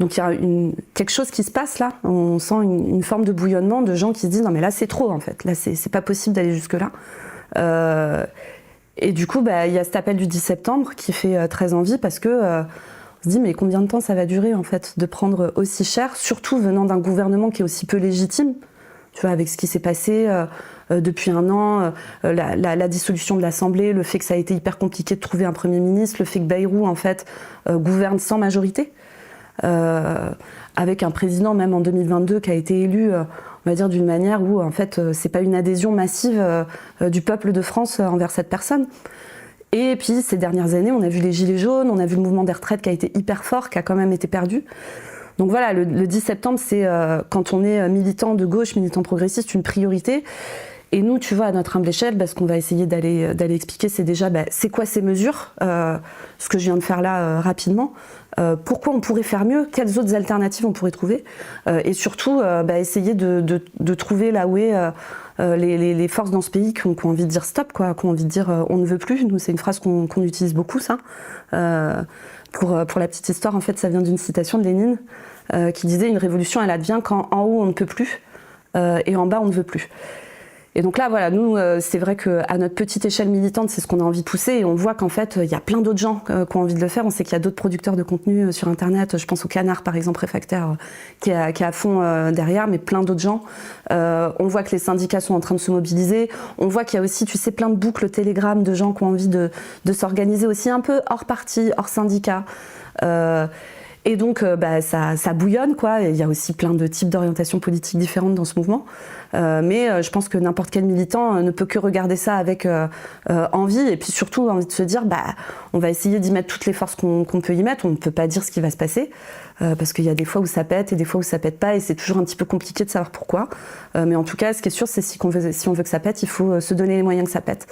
Donc il y a quelque chose qui se passe là, on sent une forme de bouillonnement de gens qui se disent non mais là c'est trop en fait, là c'est pas possible d'aller jusque là. Et du coup il y a cet appel du 10 septembre qui fait très envie parce que on se dit mais combien de temps ça va durer en fait de prendre aussi cher, surtout venant d'un gouvernement qui est aussi peu légitime, tu vois, avec ce qui s'est passé depuis un an, la dissolution de l'Assemblée, le fait que ça a été hyper compliqué de trouver un Premier ministre, le fait que Bayrou en fait gouverne sans majorité. Avec un président même en 2022 qui a été élu, on va dire d'une manière où en fait c'est pas une adhésion massive du peuple de France envers cette personne. Et puis ces dernières années, on a vu les gilets jaunes, on a vu le mouvement des retraites qui a été hyper fort, qui a quand même été perdu. Donc voilà, le 10 septembre, c'est quand on est militant de gauche, militant progressiste, une priorité. Et nous, tu vois, à notre humble échelle, ce qu'on va essayer d'aller expliquer, c'est déjà c'est quoi ces mesures, ce que je viens de faire là rapidement, pourquoi on pourrait faire mieux, quelles autres alternatives on pourrait trouver, et surtout essayer de trouver là où est les forces dans ce pays qui ont envie de dire stop, quoi, qui ont envie de dire on ne veut plus. Nous, c'est une phrase qu'on utilise beaucoup, ça. Pour la petite histoire, en fait, ça vient d'une citation de Lénine qui disait « Une révolution, elle advient quand en haut on ne peut plus et en bas on ne veut plus ». Et donc là, voilà, nous, c'est vrai qu'à notre petite échelle militante, c'est ce qu'on a envie de pousser. Et on voit qu'en fait, il y a plein d'autres gens qui ont envie de le faire. On sait qu'il y a d'autres producteurs de contenu sur Internet. Je pense au Canard, par exemple, réfractaire, qui est à fond derrière, mais plein d'autres gens. On voit que les syndicats sont en train de se mobiliser. On voit qu'il y a aussi, tu sais, plein de boucles Telegram de gens qui ont envie de s'organiser aussi un peu hors parti, hors syndicat. Et donc, ça bouillonne, quoi. Il y a aussi plein de types d'orientations politiques différentes dans ce mouvement. Mais je pense que n'importe quel militant ne peut que regarder ça avec envie, et puis surtout envie de se dire, on va essayer d'y mettre toutes les forces qu'on peut y mettre. On ne peut pas dire ce qui va se passer, parce qu'il y a des fois où ça pète et des fois où ça pète pas, et c'est toujours un petit peu compliqué de savoir pourquoi. Mais en tout cas, ce qui est sûr, c'est si on veut que ça pète, il faut se donner les moyens que ça pète.